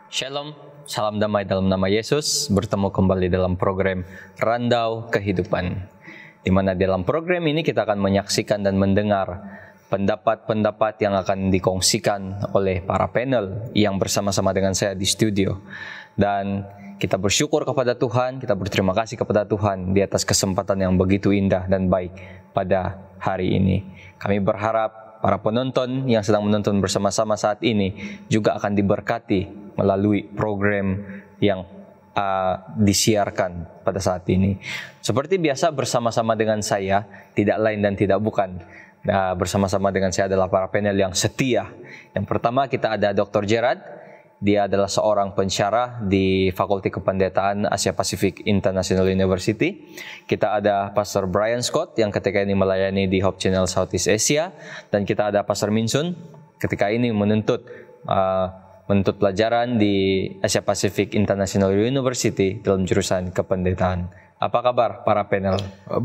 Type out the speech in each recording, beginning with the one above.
Shalom, salam damai dalam nama Yesus. Bertemu kembali dalam program Randau Kehidupan, di mana dalam program ini kita akan menyaksikan dan mendengar pendapat-pendapat yang akan dikongsikan oleh para panel yang bersama-sama dengan saya di studio. Dan kita bersyukur kepada Tuhan, kita berterima kasih kepada Tuhan di atas kesempatan yang begitu indah dan baik pada hari ini. Kami berharap para penonton yang sedang menonton bersama-sama saat ini juga akan diberkati melalui program yang disiarkan pada saat ini. Seperti biasa bersama-sama dengan saya, tidak lain dan tidak bukan. Bersama-sama dengan saya adalah para panel yang setia. Yang pertama kita ada Dr. Gerard. Dia adalah seorang pensyarah di Fakulti Kependetaan Asia Pasifik International University. Kita ada Pastor Brian Scott yang ketika ini melayani di Hope Channel Southeast Asia. Dan kita ada Pastor Minsun ketika ini menuntut pelajaran di Asia Pacific International University dalam jurusan kependetaan. Apa kabar para panel?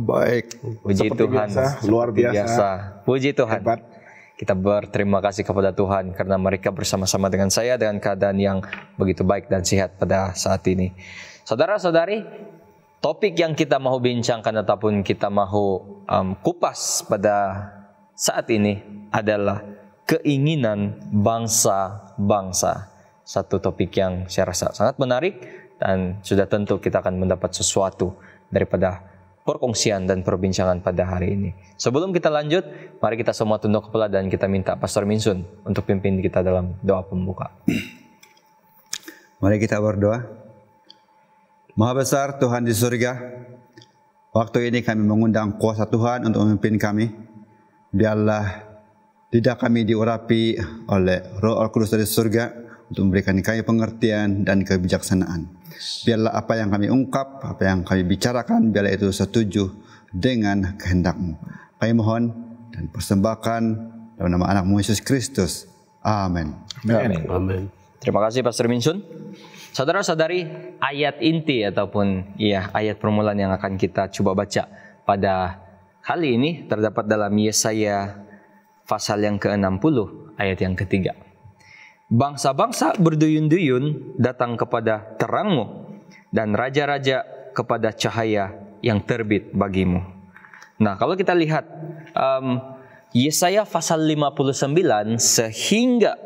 Baik. Puji Tuhan. Biasa, luar biasa. Puji Tuhan. Hebat. Kita berterima kasih kepada Tuhan karena mereka bersama-sama dengan saya dengan keadaan yang begitu baik dan sehat pada saat ini. Saudara-saudari, topik yang kita mau bincangkan ataupun kita mau kupas pada saat ini adalah keinginan bangsa-bangsa. Satu topik yang saya rasa sangat menarik dan sudah tentu kita akan mendapat sesuatu daripada perkongsian dan perbincangan pada hari ini. Sebelum kita lanjut, mari kita semua tunduk kepala dan kita minta Pastor Minsun untuk pimpin kita dalam doa pembuka. Mari kita berdoa. Maha besar Tuhan di surga, waktu ini kami mengundang kuasa Tuhan untuk memimpin kami. Biarlah lidah kami diurapi oleh Roh Al-Kudus dari surga untuk memberikan kami pengertian dan kebijaksanaan. Biarlah apa yang kami ungkap, apa yang kami bicarakan, biarlah itu setuju dengan kehendak-Mu. Kami mohon dan persembahkan dalam nama anak-Mu Yesus Kristus. Amin. Amin. Terima kasih Pastor Minsun. Saudara-saudari, ayat inti ataupun ayat permulaan yang akan kita coba baca pada kali ini terdapat dalam Yesaya pasal yang ke-60 ayat yang ketiga. Bangsa-bangsa berduyun-duyun datang kepada terang-Mu dan raja-raja kepada cahaya yang terbit bagimu. Nah, kalau kita lihat Yesaya pasal 59 sehingga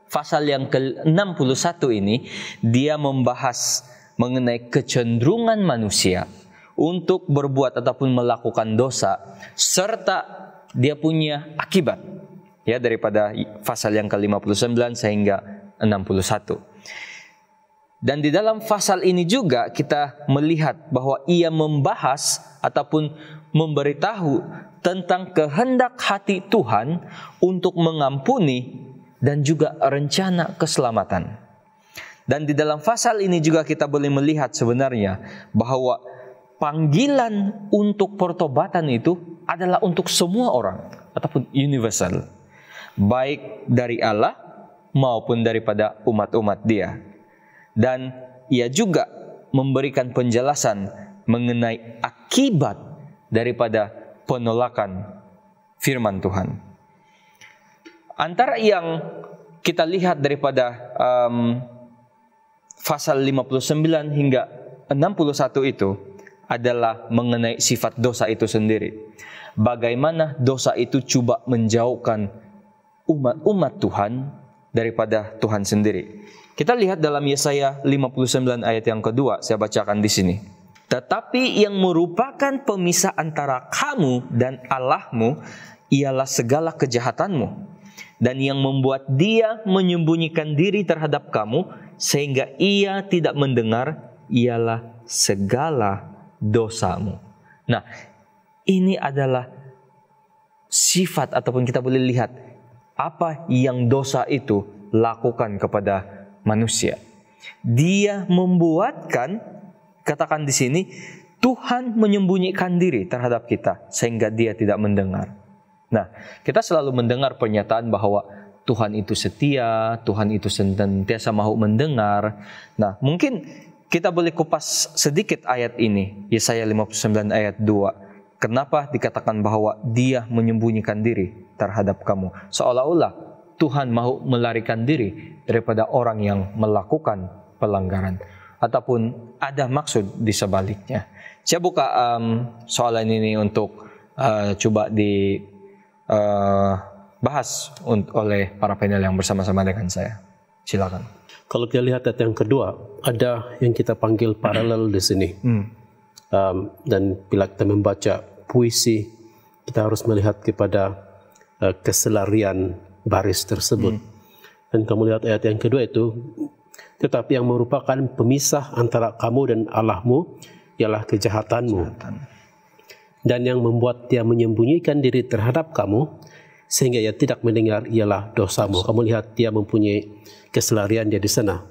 pasal yang ke-61 ini, dia membahas mengenai kecenderungan manusia untuk berbuat ataupun melakukan dosa serta dia punya akibat. Ya, daripada pasal yang ke-59 sehingga 61. Dan di dalam pasal ini juga kita melihat bahwa ia membahas ataupun memberitahu tentang kehendak hati Tuhan untuk mengampuni dan juga rencana keselamatan. Dan di dalam pasal ini juga kita boleh melihat sebenarnya bahwa panggilan untuk pertobatan itu adalah untuk semua orang ataupun universal. Baik dari Allah maupun daripada umat-umat Dia. Dan ia juga memberikan penjelasan mengenai akibat daripada penolakan firman Tuhan. Antara yang kita lihat daripada pasal 59 hingga 61 itu adalah mengenai sifat dosa itu sendiri. Bagaimana dosa itu coba menjauhkan umat Tuhan daripada Tuhan sendiri. Kita lihat dalam Yesaya 59 ayat yang kedua, saya bacakan di sini. Tetapi yang merupakan pemisah antara kamu dan Allahmu ialah segala kejahatanmu, dan yang membuat Dia menyembunyikan diri terhadap kamu sehingga Ia tidak mendengar ialah segala dosamu. Nah, ini adalah sifat ataupun kita boleh lihat apa yang dosa itu lakukan kepada manusia. Dia membuatkan, katakan di sini, Tuhan menyembunyikan diri terhadap kita sehingga Dia tidak mendengar. Nah, kita selalu mendengar pernyataan bahwa Tuhan itu setia, Tuhan itu senantiasa mau mendengar. Nah, mungkin kita boleh kupas sedikit ayat ini, Yesaya 59 ayat 2. Kenapa dikatakan bahwa Dia menyembunyikan diri terhadap kamu? Seolah-olah Tuhan mau melarikan diri daripada orang yang melakukan pelanggaran, ataupun ada maksud di sebaliknya? Saya buka soalan ini untuk coba dibahas oleh para panel yang bersama-sama dengan saya. Silakan. Kalau kita lihat ayat yang kedua, ada yang kita panggil paralel di sini. Dan bila kita membaca puisi, kita harus melihat kepada keselarian baris tersebut. Dan kamu lihat ayat yang kedua itu, tetapi yang merupakan pemisah antara kamu dan Allahmu ialah kejahatanmu. Dan yang membuat dia menyembunyikan diri terhadap kamu sehingga ia tidak mendengar ialah dosamu. Kamu lihat dia mempunyai keselarian dia di sana.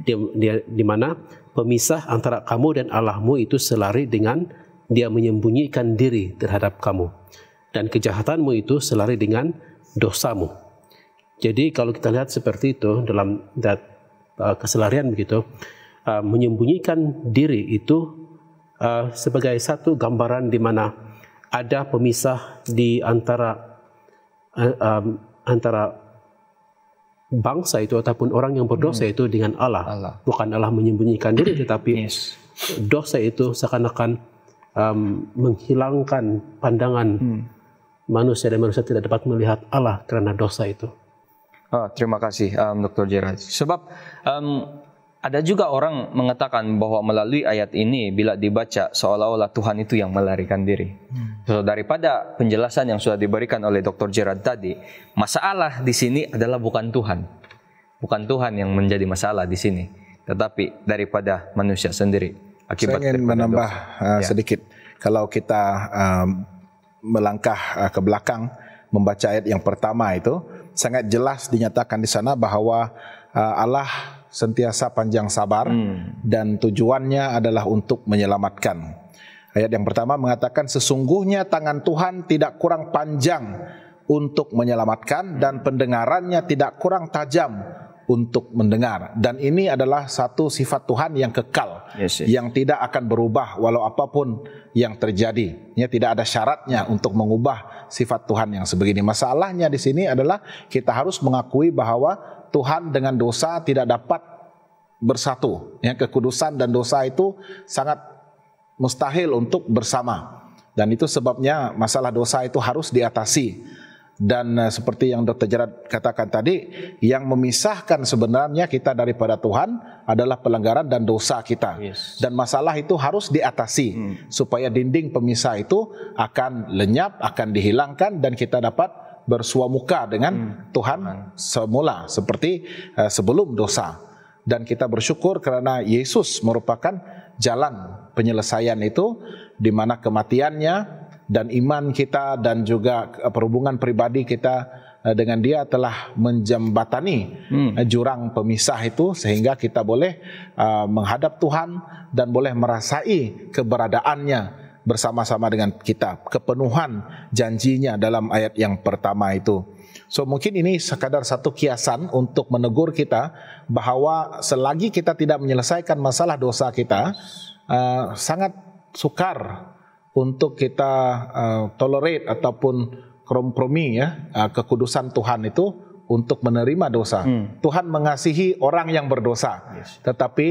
Dia di mana pemisah antara kamu dan Allahmu itu selari dengan dia menyembunyikan diri terhadap kamu. Dan kejahatanmu itu selari dengan dosamu. Jadi kalau kita lihat seperti itu dalam keselarian begitu, menyembunyikan diri itu sebagai satu gambaran di mana ada pemisah di antara bangsa itu ataupun orang yang berdosa itu dengan Allah. Bukan Allah menyembunyikan diri, tetapi dosa itu seakan-akan menghilangkan pandangan manusia, dan manusia tidak dapat melihat Allah karena dosa itu. Terima kasih Dr. Gerald. Sebab ada juga orang mengatakan bahwa melalui ayat ini bila dibaca seolah-olah Tuhan itu yang melarikan diri. So, daripada penjelasan yang sudah diberikan oleh Dr. Gerald tadi, masalah di sini adalah bukan Tuhan. Bukan Tuhan yang menjadi masalah di sini, tetapi daripada manusia sendiri. Akibat saya ingin menambah sedikit. Kalau kita melangkah ke belakang membaca ayat yang pertama itu, sangat jelas dinyatakan di sana bahwa Allah sentiasa panjang sabar dan tujuannya adalah untuk menyelamatkan. Ayat yang pertama mengatakan sesungguhnya tangan Tuhan tidak kurang panjang untuk menyelamatkan dan pendengarannya tidak kurang tajam untuk mendengar. Dan ini adalah satu sifat Tuhan yang kekal, yang tidak akan berubah walau apapun yang terjadi. Ya, tidak ada syaratnya untuk mengubah sifat Tuhan yang sebegini. Masalahnya di sini adalah kita harus mengakui bahwa Tuhan dengan dosa tidak dapat bersatu. Ya, kekudusan dan dosa itu sangat mustahil untuk bersama. Dan itu sebabnya masalah dosa itu harus diatasi. Dan seperti yang Dr. Gerald katakan tadi, yang memisahkan sebenarnya kita daripada Tuhan adalah pelanggaran dan dosa kita. Dan masalah itu harus diatasi supaya dinding pemisah itu akan lenyap, akan dihilangkan, dan kita dapat bersua muka dengan Tuhan semula seperti sebelum dosa. Dan kita bersyukur karena Yesus merupakan jalan penyelesaian itu, di mana kematiannya dan iman kita dan juga perhubungan pribadi kita dengan Dia telah menjembatani jurang pemisah itu, sehingga kita boleh menghadap Tuhan dan boleh merasai keberadaannya bersama-sama dengan kita, kepenuhan janjinya dalam ayat yang pertama itu. So mungkin ini sekadar satu kiasan untuk menegur kita bahwa selagi kita tidak menyelesaikan masalah dosa kita, sangat sukar untuk kita tolerate ataupun kompromi ya kekudusan Tuhan itu untuk menerima dosa. Tuhan mengasihi orang yang berdosa, tetapi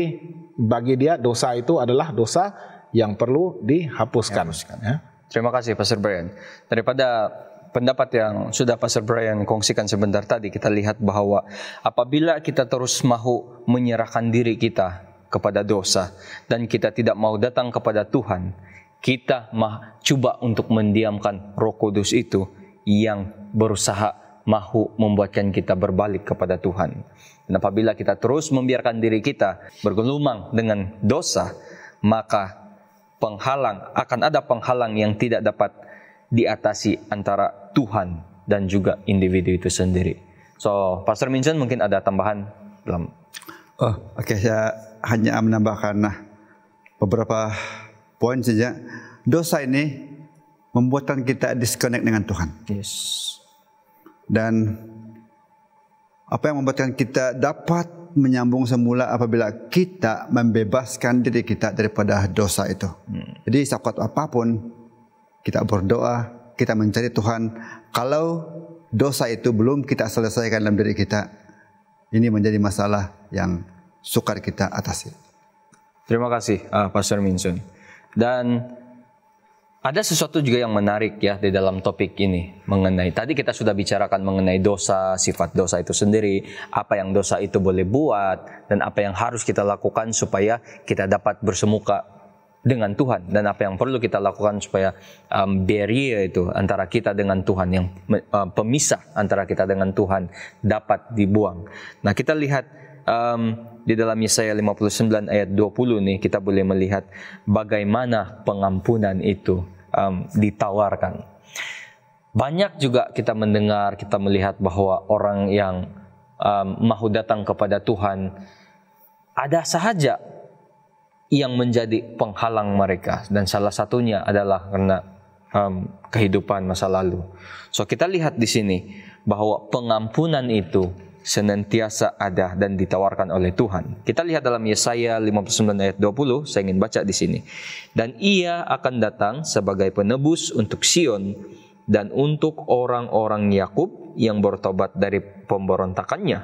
bagi Dia dosa itu adalah dosa yang perlu dihapuskan. Ya. Terima kasih Pastor Brian. Daripada pendapat yang sudah Pastor Brian kongsikan sebentar tadi, kita lihat bahwa apabila kita terus mahu menyerahkan diri kita kepada dosa dan kita tidak mau datang kepada Tuhan, kita coba untuk mendiamkan Roh Kudus itu yang berusaha mahu membuatkan kita berbalik kepada Tuhan. Dan apabila kita terus membiarkan diri kita bergelumang dengan dosa, maka akan ada penghalang yang tidak dapat diatasi antara Tuhan dan juga individu itu sendiri. So, Pastor Minson mungkin ada tambahan dalam. Saya hanya menambahkan beberapa poin saja. Dosa ini membuatkan kita disconnect dengan Tuhan. Dan apa yang membuatkan kita dapat menyambung semula apabila kita membebaskan diri kita daripada dosa itu. Jadi sekuat apapun kita berdoa, kita mencari Tuhan, kalau dosa itu belum kita selesaikan dalam diri kita, ini menjadi masalah yang sukar kita atasi. Terima kasih Pastor Minsun. Dan ada sesuatu juga yang menarik ya di dalam topik ini mengenai, tadi kita sudah bicarakan mengenai dosa, sifat dosa itu sendiri, apa yang dosa itu boleh buat, dan apa yang harus kita lakukan supaya kita dapat bersemuka dengan Tuhan, dan apa yang perlu kita lakukan supaya barrier itu antara kita dengan Tuhan, yang pemisah antara kita dengan Tuhan dapat dibuang. Nah, kita lihat di dalam Yesaya 59 ayat 20 nih, kita boleh melihat bagaimana pengampunan itu ditawarkan. Banyak juga kita mendengar, kita melihat bahwa orang yang mau datang kepada Tuhan, ada sahaja yang menjadi penghalang mereka, dan salah satunya adalah karena kehidupan masa lalu. So kita lihat di sini bahwa pengampunan itu senantiasa ada dan ditawarkan oleh Tuhan. Kita lihat dalam Yesaya 59 ayat 20, saya ingin baca di sini. Dan Ia akan datang sebagai penebus untuk Sion dan untuk orang-orang Yakub yang bertobat dari pemberontakannya.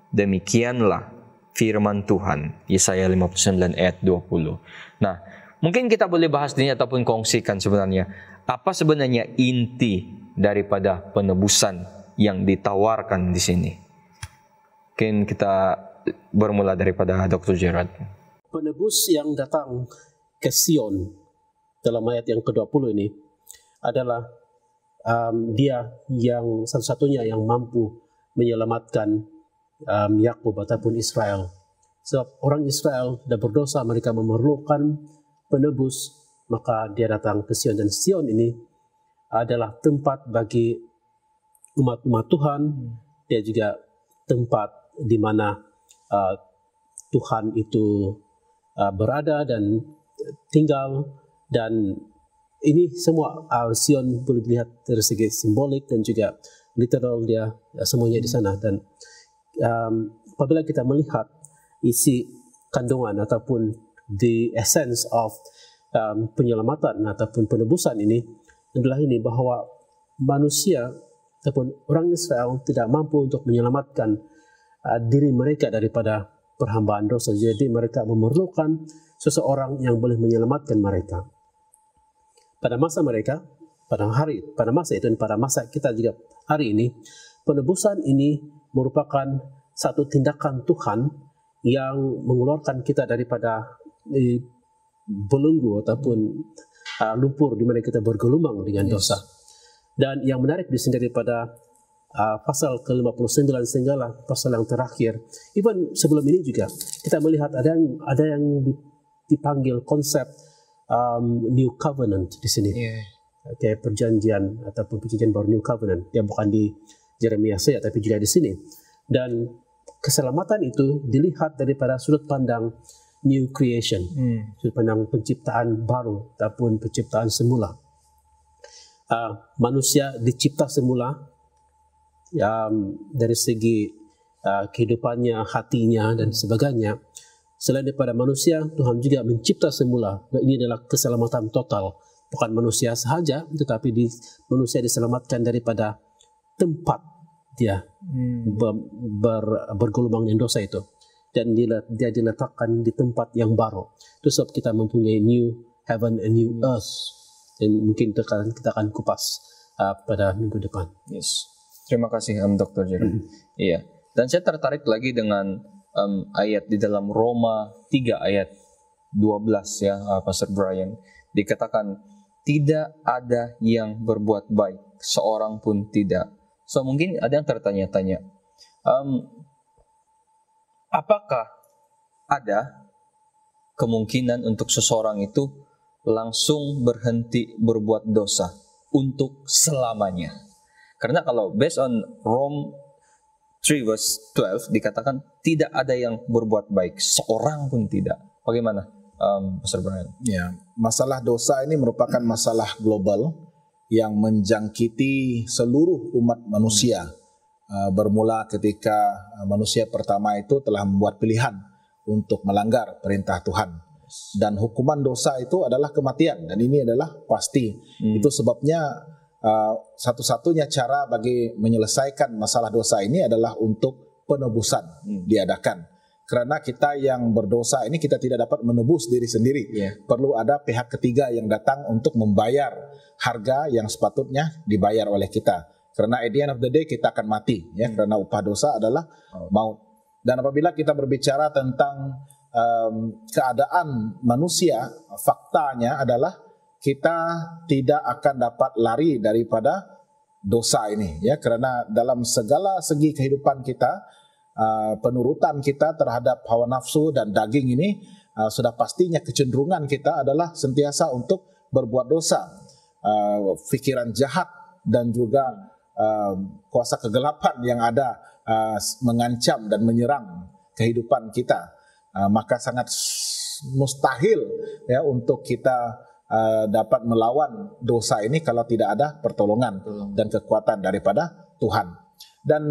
Demikianlah firman Tuhan. Yesaya 59 ayat 20. Nah, mungkin kita boleh bahas ini ataupun kongsikan sebenarnya apa sebenarnya inti daripada penebusan yang ditawarkan di sini. Mungkin kita bermula daripada Dr. Gerard. Penebus yang datang ke Sion dalam ayat yang ke-20 ini adalah dia yang satu-satunya yang mampu menyelamatkan Yakub ataupun Israel. Sebab orang Israel sudah berdosa, mereka memerlukan penebus, maka dia datang ke Sion. Dan Sion ini adalah tempat bagi umat-umat Tuhan. Dia juga tempat di mana Tuhan itu berada dan tinggal, dan ini semua Sion boleh dilihat dari segi simbolik dan juga literal, dia semuanya di sana. Dan apabila kita melihat isi kandungan ataupun the essence of penyelamatan ataupun penebusan ini adalah ini, bahwa manusia ataupun orang Israel tidak mampu untuk menyelamatkan diri mereka daripada perhambaan dosa. Jadi mereka memerlukan seseorang yang boleh menyelamatkan mereka. Pada masa mereka, pada masa itu dan pada masa kita juga hari ini, penebusan ini merupakan satu tindakan Tuhan yang mengeluarkan kita daripada belenggu ataupun lumpur di mana kita bergelumang dengan dosa. Dan yang menarik di sini daripada pasal ke-59 sehinggalah pasal yang terakhir, even sebelum ini juga kita melihat ada yang dipanggil konsep New Covenant di sini. Okay, perjanjian ataupun perjanjian baru, New Covenant. Dia bukan di Yeremia saja tapi juga di sini. Dan keselamatan itu dilihat daripada sudut pandang New Creation, sudut pandang penciptaan baru ataupun penciptaan semula. Manusia dicipta semula, dari segi kehidupannya, hatinya dan sebagainya. Selain daripada manusia, Tuhan juga mencipta semula. Dan ini adalah keselamatan total. Bukan manusia sahaja, tetapi manusia diselamatkan daripada tempat dia bergelumang dengan dosa itu. Dan dia diletakkan di tempat yang baru. Itu sebab kita mempunyai new heaven and new earth. Dan mungkin kita akan kupas pada minggu depan. Yes. Terima kasih Dr. Jerome. Iya. Dan saya tertarik lagi dengan ayat di dalam Roma 3 ayat 12 ya, Pastor Brian. Dikatakan tidak ada yang berbuat baik, seorang pun tidak. So mungkin ada yang tertanya-tanya, apakah ada kemungkinan untuk seseorang itu langsung berhenti berbuat dosa untuk selamanya? Karena kalau based on Rome 3 verse 12 dikatakan tidak ada yang berbuat baik, seorang pun tidak. Bagaimana Pastor Brian? Ya, masalah dosa ini merupakan masalah global yang menjangkiti seluruh umat manusia. Bermula ketika manusia pertama itu telah membuat pilihan untuk melanggar perintah Tuhan. Dan hukuman dosa itu adalah kematian, dan ini adalah pasti. Itu sebabnya satu-satunya cara bagi menyelesaikan masalah dosa ini adalah untuk penebusan diadakan. Karena kita yang berdosa ini kita tidak dapat menebus diri sendiri. Perlu ada pihak ketiga yang datang untuk membayar harga yang sepatutnya dibayar oleh kita. Karena at the end of the day kita akan mati, ya. Karena upah dosa adalah maut. Dan apabila kita berbicara tentang keadaan manusia, faktanya adalah kita tidak akan dapat lari daripada dosa ini, ya. Karena dalam segala segi kehidupan kita, penurutan kita terhadap hawa nafsu dan daging ini sudah pastinya kecenderungan kita adalah sentiasa untuk berbuat dosa. Fikiran jahat dan juga kuasa kegelapan yang ada mengancam dan menyerang kehidupan kita, maka sangat mustahil, ya, untuk kita dapat melawan dosa ini kalau tidak ada pertolongan dan kekuatan daripada Tuhan. Dan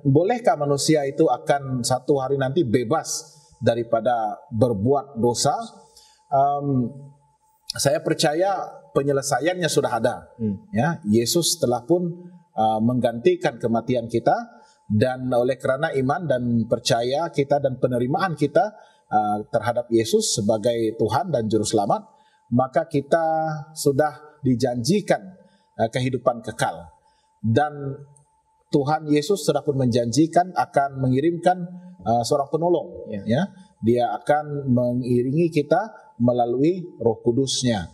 bolehkah manusia itu akan satu hari nanti bebas daripada berbuat dosa? Saya percaya penyelesaiannya sudah ada. Ya, Yesus telah pun menggantikan kematian kita, dan oleh kerana iman dan percaya kita dan penerimaan kita terhadap Yesus sebagai Tuhan dan Juru Selamat, maka kita sudah dijanjikan kehidupan kekal. Dan Tuhan Yesus sudah pun menjanjikan akan mengirimkan seorang penolong, ya. Dia akan mengiringi kita melalui Roh Kudus-Nya,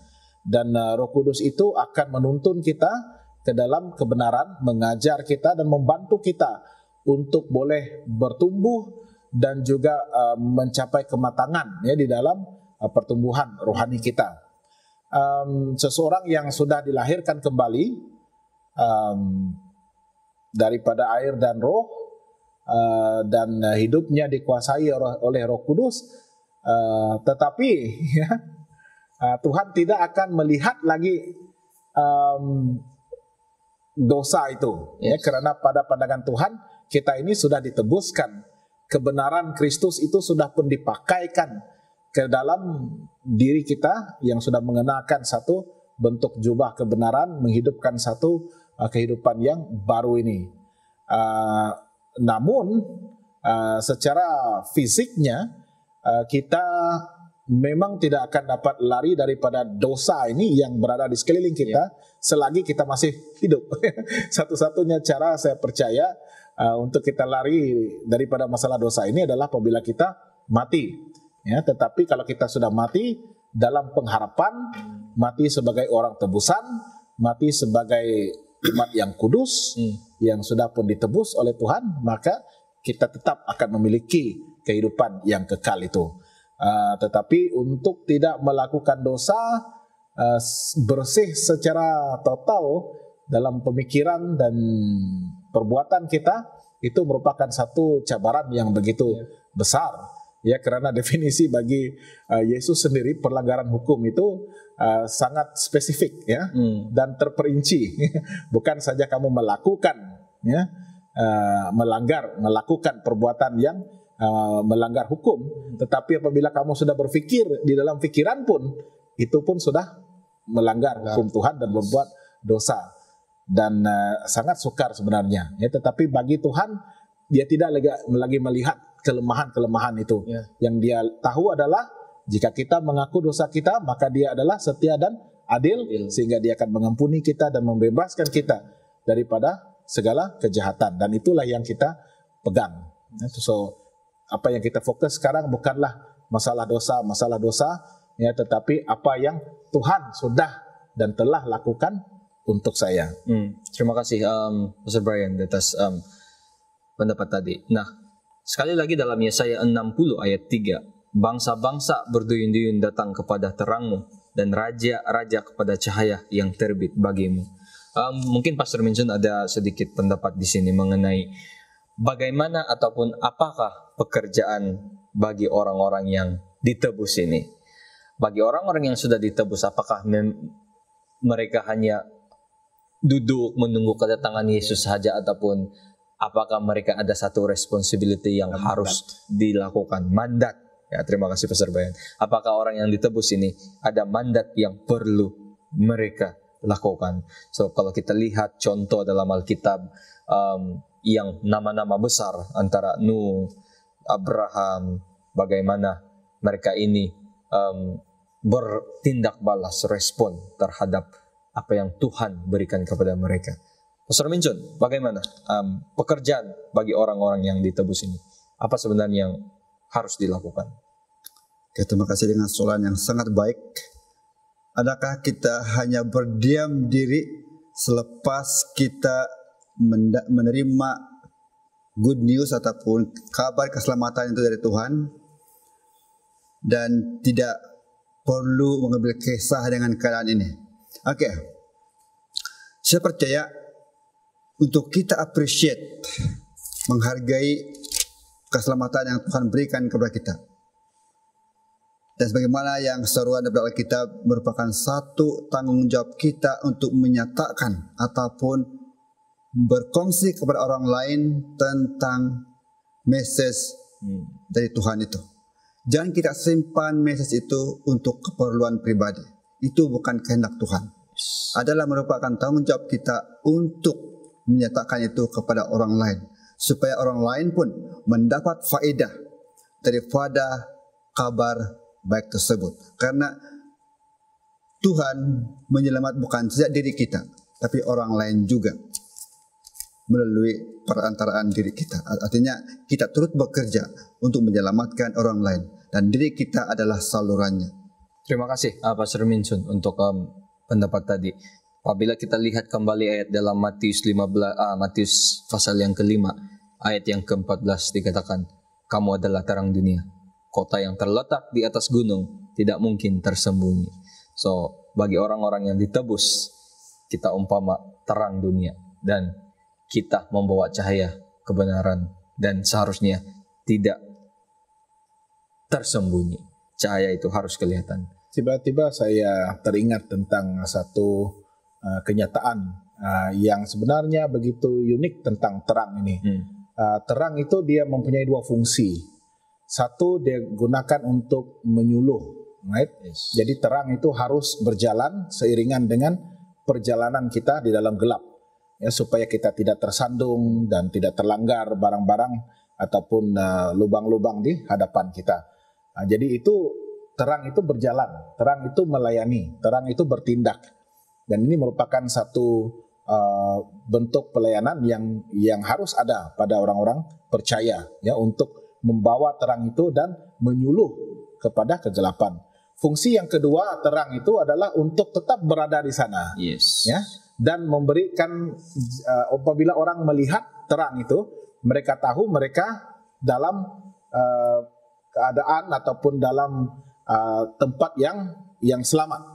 dan Roh Kudus itu akan menuntun kita ke dalam kebenaran, mengajar kita dan membantu kita untuk boleh bertumbuh dan juga mencapai kematangan, ya, di dalam pertumbuhan rohani kita. Seseorang yang sudah dilahirkan kembali daripada air dan roh, dan hidupnya dikuasai oleh Roh Kudus, tetapi ya, Tuhan tidak akan melihat lagi dosa itu, ya, karena pada pandangan Tuhan kita ini sudah ditebuskan. Kebenaran Kristus itu sudah pun dipakaikan ke dalam diri kita yang sudah mengenakan satu bentuk jubah kebenaran, menghidupkan satu kehidupan yang baru ini. Namun secara fisiknya kita memang tidak akan dapat lari daripada dosa ini yang berada di sekeliling kita selagi kita masih hidup. Satu-satunya cara saya percaya untuk kita lari daripada masalah dosa ini adalah apabila kita mati. Ya, tetapi kalau kita sudah mati dalam pengharapan, mati sebagai orang tebusan, mati sebagai umat yang kudus, yang sudah pun ditebus oleh Tuhan, maka kita tetap akan memiliki kehidupan yang kekal itu. Tetapi untuk tidak melakukan dosa, bersih secara total dalam pemikiran dan perbuatan kita, itu merupakan satu cabaran yang begitu besar, ya, karena definisi bagi Yesus sendiri pelanggaran hukum itu sangat spesifik, ya, dan terperinci. Bukan saja kamu melakukan, ya, melakukan perbuatan yang melanggar hukum, tetapi apabila kamu sudah berpikir di dalam pikiran pun, itu pun sudah melanggar hukum Tuhan dan berbuat dosa. Dan sangat sukar sebenarnya, ya, tetapi bagi Tuhan dia tidak lagi melihat kelemahan-kelemahan itu. Yang dia tahu adalah jika kita mengaku dosa kita, maka dia adalah setia dan adil, sehingga dia akan mengampuni kita dan membebaskan kita daripada segala kejahatan. Dan itulah yang kita pegang. So apa yang kita fokus sekarang bukanlah masalah dosa, ya, tetapi apa yang Tuhan sudah dan telah lakukan untuk saya. Terima kasih Pastor Brian atas pendapat tadi. Nah, sekali lagi dalam Yesaya 60 ayat 3, bangsa-bangsa berduyun-duyun datang kepada terangmu, dan raja-raja kepada cahaya yang terbit bagimu. Mungkin Pastor Minson ada sedikit pendapat di sini mengenai bagaimana ataupun apakah pekerjaan bagi orang-orang yang ditebus ini. Bagi orang-orang yang sudah ditebus, apakah mereka hanya duduk menunggu kedatangan Yesus saja, ataupun apakah mereka ada satu responsibility yang harus dilakukan, mandat? Ya, terima kasih Pastor Brian. Apakah orang yang ditebus ini ada mandat yang perlu mereka lakukan. So kalau kita lihat contoh dalam Alkitab yang nama-nama besar antara Nuh, Abraham, bagaimana mereka ini bertindak balas, respon terhadap apa yang Tuhan berikan kepada mereka. Pastor Minchon, bagaimana pekerjaan bagi orang-orang yang ditebus ini? Apa sebenarnya yang harus dilakukan? Oke, terima kasih dengan soalan yang sangat baik. Adakah kita hanya berdiam diri selepas kita menerima good news ataupun kabar keselamatan itu dari Tuhan dan tidak perlu mengambil kisah dengan keadaan ini? Oke, saya percaya untuk kita appreciate, menghargai keselamatan yang Tuhan berikan kepada kita. Dan sebagaimana yang seruan dari Alkitab merupakan satu tanggung jawab kita untuk menyatakan ataupun berkongsi kepada orang lain tentang message dari Tuhan itu. Jangan kita simpan message itu untuk keperluan pribadi. Itu bukan kehendak Tuhan. Adalah merupakan tanggung jawab kita untuk menyatakan itu kepada orang lain, supaya orang lain pun mendapat faedah daripada kabar baik tersebut. Karena Tuhan menyelamat bukan saja diri kita, tapi orang lain juga melalui perantaraan diri kita. Artinya kita turut bekerja untuk menyelamatkan orang lain dan diri kita adalah salurannya. Terima kasih Pastor Minchon untuk pendapat tadi. Apabila kita lihat kembali ayat dalam Matius pasal yang kelima, ayat yang ke-14 dikatakan, kamu adalah terang dunia. Kota yang terletak di atas gunung tidak mungkin tersembunyi. So, bagi orang-orang yang ditebus, kita umpama terang dunia dan kita membawa cahaya kebenaran dan seharusnya tidak tersembunyi. Cahaya itu harus kelihatan. Tiba-tiba saya teringat tentang satu kenyataan yang sebenarnya begitu unik tentang terang ini. Terang itu dia mempunyai dua fungsi. Satu, dia gunakan untuk menyuluh, right? Yes. Jadi terang itu harus berjalan seiringan dengan perjalanan kita di dalam gelap, ya, supaya kita tidak tersandung dan tidak terlanggar barang-barang ataupun lubang-lubang di hadapan kita. Jadi itu terang itu berjalan, terang itu melayani, terang itu bertindak. Dan ini merupakan satu bentuk pelayanan yang harus ada pada orang-orang percaya, ya, untuk membawa terang itu dan menyuluh kepada kegelapan. Fungsi yang kedua terang itu adalah untuk tetap berada di sana, yes, ya, dan memberikan apabila orang melihat terang itu, mereka tahu mereka dalam keadaan ataupun dalam tempat yang selamat.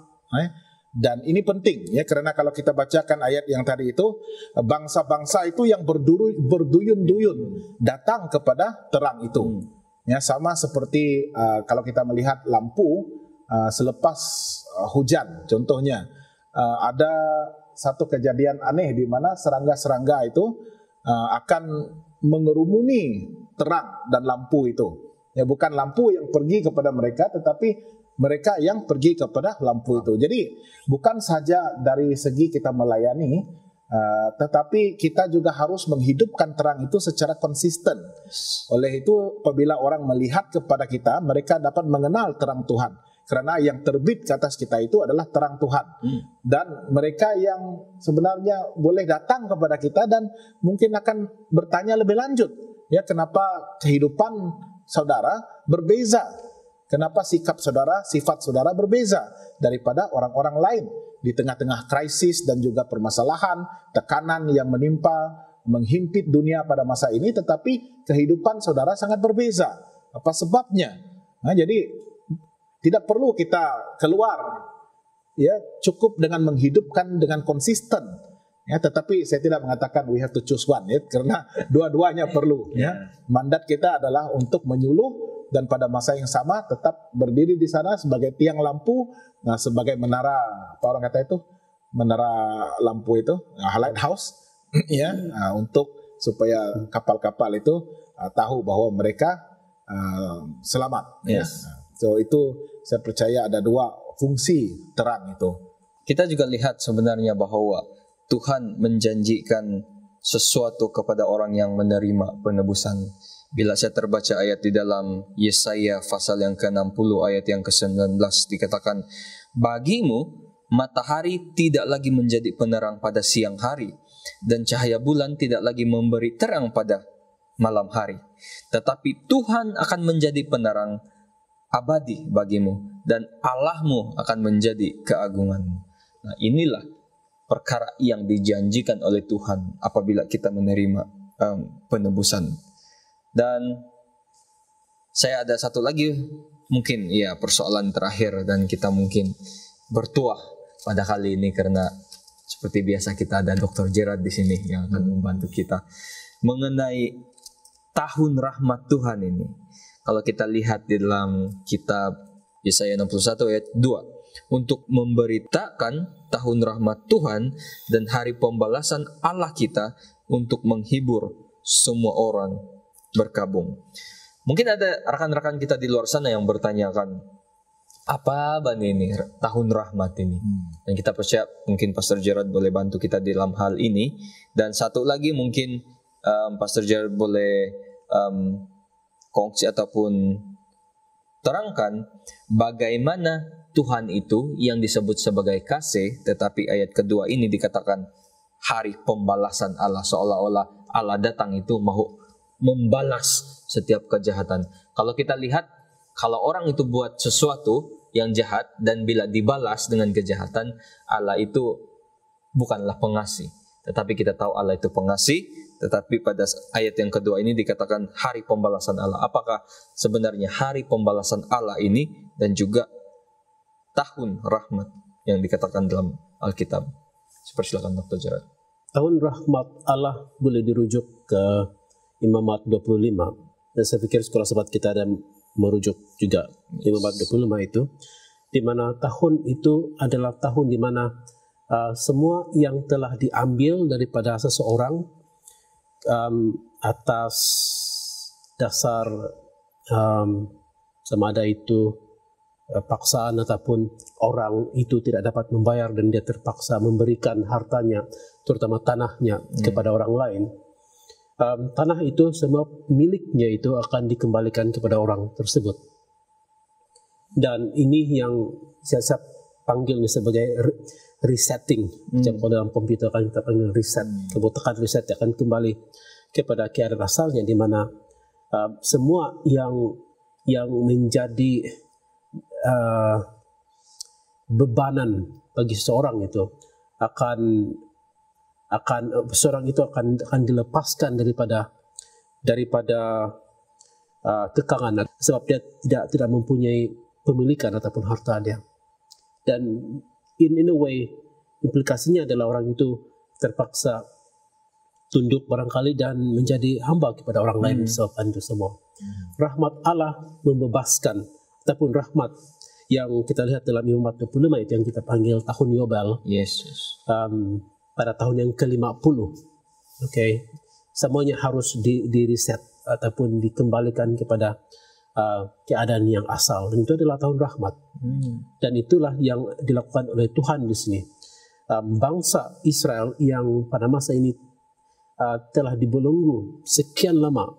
Dan ini penting, ya, karena kalau kita bacakan ayat yang tadi itu, bangsa-bangsa itu yang berduyun-duyun datang kepada terang itu. Ya, sama seperti kalau kita melihat lampu selepas hujan, contohnya ada satu kejadian aneh di mana serangga-serangga itu akan mengerumuni terang dan lampu itu. Ya, bukan lampu yang pergi kepada mereka, tetapi mereka yang pergi kepada lampu itu. Jadi bukan saja dari segi kita melayani, tetapi kita juga harus menghidupkan terang itu secara konsisten. Oleh itu apabila orang melihat kepada kita, mereka dapat mengenal terang Tuhan. Karena yang terbit ke atas kita itu adalah terang Tuhan. Dan mereka yang sebenarnya boleh datang kepada kita dan mungkin akan bertanya lebih lanjut, ya, kenapa kehidupan saudara berbeza? Kenapa sikap saudara, sifat saudara berbeza daripada orang-orang lain di tengah-tengah krisis dan juga permasalahan, tekanan yang menghimpit dunia pada masa ini, tetapi kehidupan saudara sangat berbeza. Apa sebabnya? Nah, jadi tidak perlu kita keluar, ya, cukup dengan menghidupkan dengan konsisten. Ya, tetapi saya tidak mengatakan we have to choose one, ya, karena dua-duanya perlu. Ya. Mandat kita adalah untuk menyuluh dan pada masa yang sama tetap berdiri di sana sebagai tiang lampu, nah, sebagai menara, apa orang kata itu, menara lampu itu, lighthouse, ya, untuk supaya kapal-kapal itu tahu bahwa mereka selamat. Yes. Ya. So itu saya percaya ada dua fungsi terang itu. kita juga lihat sebenarnya bahwa Tuhan menjanjikan sesuatu kepada orang yang menerima penebusan. Bila saya terbaca ayat di dalam Yesaya pasal yang ke-60 ayat yang ke-19 dikatakan, bagimu matahari tidak lagi menjadi penerang pada siang hari, dan cahaya bulan tidak lagi memberi terang pada malam hari. Tetapi Tuhan akan menjadi penerang abadi bagimu, dan Allahmu akan menjadi keagunganmu. Nah, inilah perkara yang dijanjikan oleh Tuhan apabila kita menerima penebusan. Dan saya ada satu lagi mungkin persoalan terakhir, dan kita mungkin bertuah pada kali ini karena seperti biasa kita ada Dr. Gerard di sini yang akan membantu kita mengenai tahun rahmat Tuhan ini. Kalau kita lihat di dalam kitab Yesaya 61 ayat 2, untuk memberitakan tahun rahmat Tuhan dan hari pembalasan Allah kita, untuk menghibur semua orang berkabung. Mungkin ada rekan-rekan kita di luar sana yang bertanyakan, apa ini tahun rahmat ini? Dan kita percaya mungkin Pastor Gerard boleh bantu kita di dalam hal ini. Dan satu lagi mungkin Pastor Gerard boleh kongsi ataupun terangkan bagaimana Tuhan itu yang disebut sebagai kasih, tetapi ayat kedua ini dikatakan hari pembalasan Allah, seolah-olah Allah datang itu mau membalas setiap kejahatan. Kalau kita lihat, kalau orang itu buat sesuatu yang jahat dan bila dibalas dengan kejahatan, Allah itu bukanlah pengasih. Tetapi kita tahu Allah itu pengasih, tetapi pada ayat yang kedua ini dikatakan hari pembalasan Allah. Apakah sebenarnya hari pembalasan Allah ini dan juga tahun rahmat yang dikatakan dalam Alkitab? Silakan Dr. Gerard. Tahun rahmat Allah boleh dirujuk ke Imamat 25. Dan saya pikir sekolah sahabat kita ada merujuk juga Imamat 25 itu, di mana tahun itu adalah tahun di mana semua yang telah diambil daripada seseorang atas dasar sama ada itu paksaan ataupun orang itu tidak dapat membayar dan dia terpaksa memberikan hartanya, terutama tanahnya, kepada orang lain. Tanah itu semua miliknya itu akan dikembalikan kepada orang tersebut. Dan ini yang saya panggil sebagai resetting. Macam kalau dalam komputer kan kita panggil reset. Kalau tekan reset akan kembali kepada keadaan asalnya, di mana semua yang menjadi bebanan bagi seseorang itu akan seorang itu akan dilepaskan daripada kekangan, sebab dia tidak mempunyai pemilikan ataupun harta dia. Dan in a way implikasinya adalah orang itu terpaksa tunduk barangkali dan menjadi hamba kepada orang lain disebabkan itu semua. Rahmat Allah membebaskan, ataupun rahmat yang kita lihat dalam Imamat 25 itu yang kita panggil tahun Yobel. Yes. Pada tahun yang ke-50, semuanya harus di-reset ataupun dikembalikan kepada keadaan yang asal, dan itu adalah tahun rahmat. Dan itulah yang dilakukan oleh Tuhan di sini. Bangsa Israel yang pada masa ini telah dibelenggu sekian lama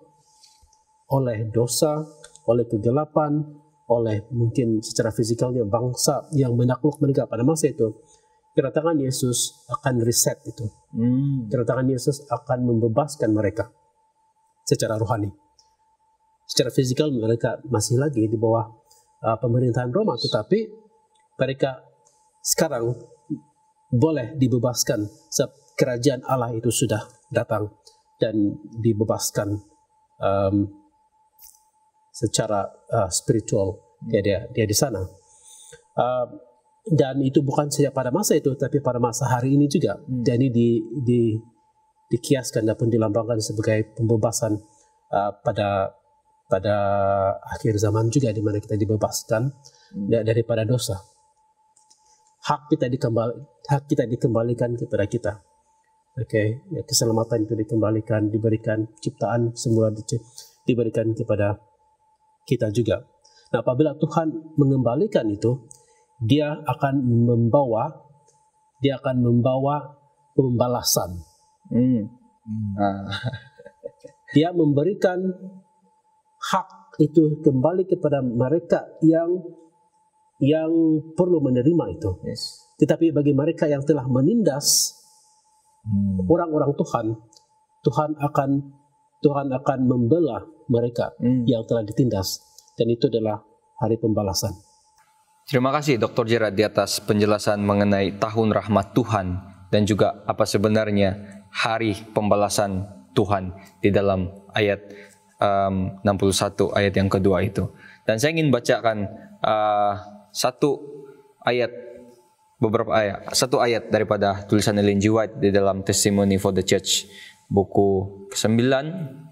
oleh dosa, oleh kegelapan, oleh mungkin secara fisikalnya bangsa yang menakluk mereka pada masa itu. Kedatangan Yesus akan reset itu. Kedatangan Yesus akan membebaskan mereka secara rohani. Secara fisikal mereka masih lagi di bawah pemerintahan Roma, tetapi mereka sekarang boleh dibebaskan sebab kerajaan Allah itu sudah datang dan dibebaskan secara spiritual. Dia di sana. Dan itu bukan saja pada masa itu, tapi pada masa hari ini juga. Dan ini dikiaskan dan dilambangkan sebagai pembebasan pada akhir zaman juga, di mana kita dibebaskan daripada dosa. Hak kita dikembalikan kepada kita. Keselamatan itu diberikan ciptaan semula diberikan kepada kita juga. Nah, apabila Tuhan mengembalikan itu, Dia akan membawa dia akan membawa pembalasan. Dia memberikan hak itu kembali kepada mereka yang perlu menerima itu. Tetapi bagi mereka yang telah menindas orang-orang Tuhan, Tuhan akan membela mereka yang telah ditindas, dan itu adalah hari pembalasan. Terima kasih Dr. Gerard di atas penjelasan mengenai tahun rahmat Tuhan dan juga apa sebenarnya hari pembalasan Tuhan di dalam ayat 61 ayat yang kedua itu. Dan saya ingin bacakan satu ayat daripada tulisan Ellen G. White di dalam Testimony for the Church, buku ke-9,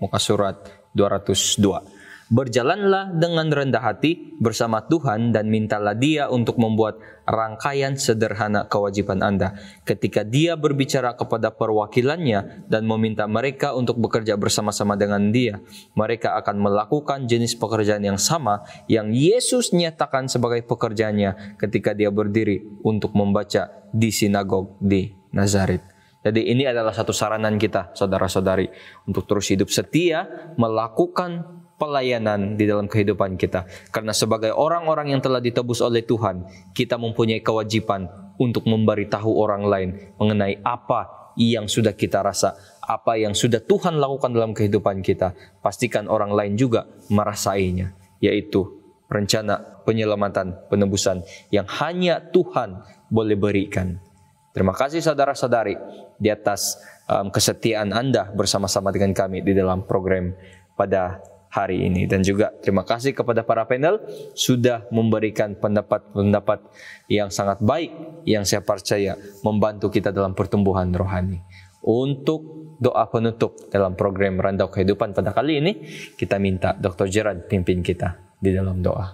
muka surat 202. Berjalanlah dengan rendah hati bersama Tuhan dan mintalah Dia untuk membuat rangkaian sederhana kewajiban Anda. Ketika Dia berbicara kepada perwakilannya dan meminta mereka untuk bekerja bersama-sama dengan Dia, mereka akan melakukan jenis pekerjaan yang sama yang Yesus nyatakan sebagai pekerjaannya ketika Dia berdiri untuk membaca di sinagog di Nazaret. Jadi ini adalah satu saranan kita, saudara-saudari, untuk terus hidup setia melakukan pelayanan di dalam kehidupan kita. Karena sebagai orang-orang yang telah ditebus oleh Tuhan, kita mempunyai kewajiban untuk memberitahu orang lain mengenai apa yang sudah kita rasa, apa yang sudah Tuhan lakukan dalam kehidupan kita. Pastikan orang lain juga merasainya, yaitu rencana penyelamatan, penebusan yang hanya Tuhan boleh berikan. Terima kasih saudara-saudari di atas kesetiaan Anda bersama-sama dengan kami di dalam program pada hari ini. Dan juga terima kasih kepada para panel sudah memberikan pendapat-pendapat yang sangat baik yang saya percaya membantu kita dalam pertumbuhan rohani. Untuk doa penutup dalam program Rantau Kehidupan pada kali ini, kita minta Dr. Gerard pimpin kita di dalam doa.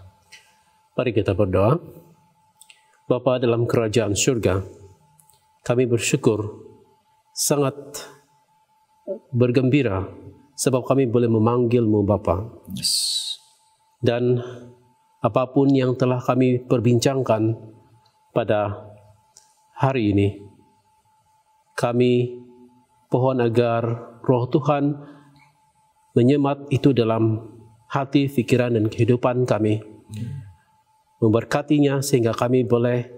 Mari kita berdoa. Bapa dalam kerajaan surga, kami bersyukur, sangat bergembira sebab kami boleh memanggil-Mu Bapa. Dan apapun yang telah kami perbincangkan pada hari ini, kami pohon agar Roh Tuhan menyemat itu dalam hati, pikiran, dan kehidupan kami, memberkatinya sehingga kami boleh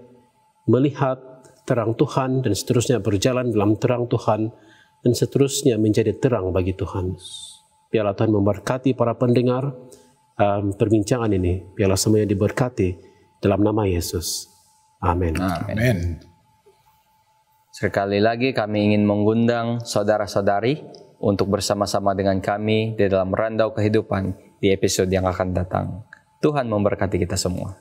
melihat terang Tuhan dan seterusnya berjalan dalam terang Tuhan dan seterusnya menjadi terang bagi Tuhan. Biarlah Tuhan memberkati para pendengar perbincangan ini. Biarlah semuanya diberkati dalam nama Yesus. Amin. Amin. Sekali lagi kami ingin mengundang saudara-saudari untuk bersama-sama dengan kami di dalam Rantau Kehidupan di episode yang akan datang. Tuhan memberkati kita semua.